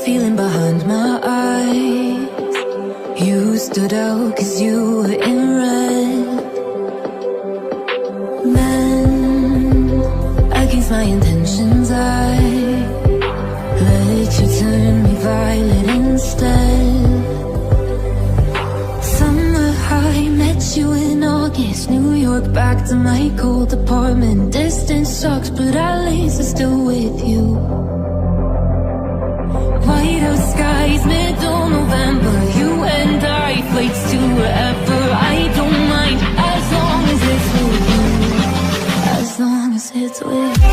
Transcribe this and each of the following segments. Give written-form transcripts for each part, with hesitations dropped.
feeling behind my eyes. You stood out cause you were in red. Men against my intentions, I let you turn me violet instead. Summer high, met you in August. New York, back to my cold apartment. Distance sucks, but at least I'm still with you. Whiteout skies, middle November. You and I, flights to wherever. I don't mind, as long as it's with you. As long as it's with you.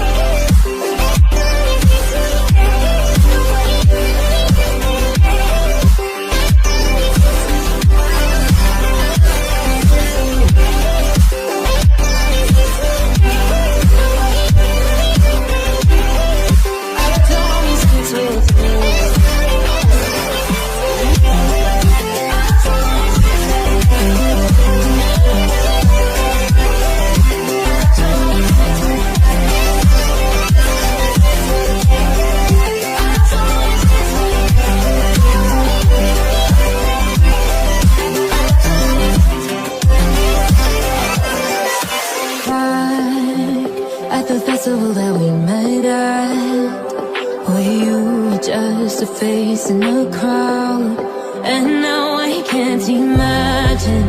That we met at, where you were just a face in a crowd. And now I can't imagine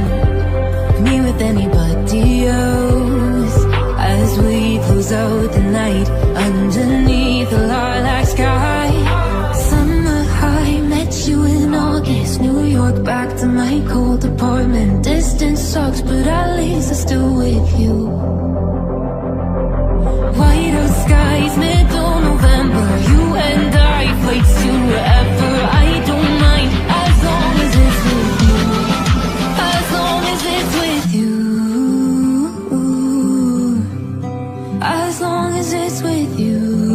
me with anybody else. As we close out the night underneath the lilac sky. Summer high, met you in August. New York, back to my cold apartment. Distance sucks, but at least I'm still with you. Whiteout skies, middle November. You and I, flights to wherever. I don't mind, as long as it's with you. As long as it's with you. As long as it's with you.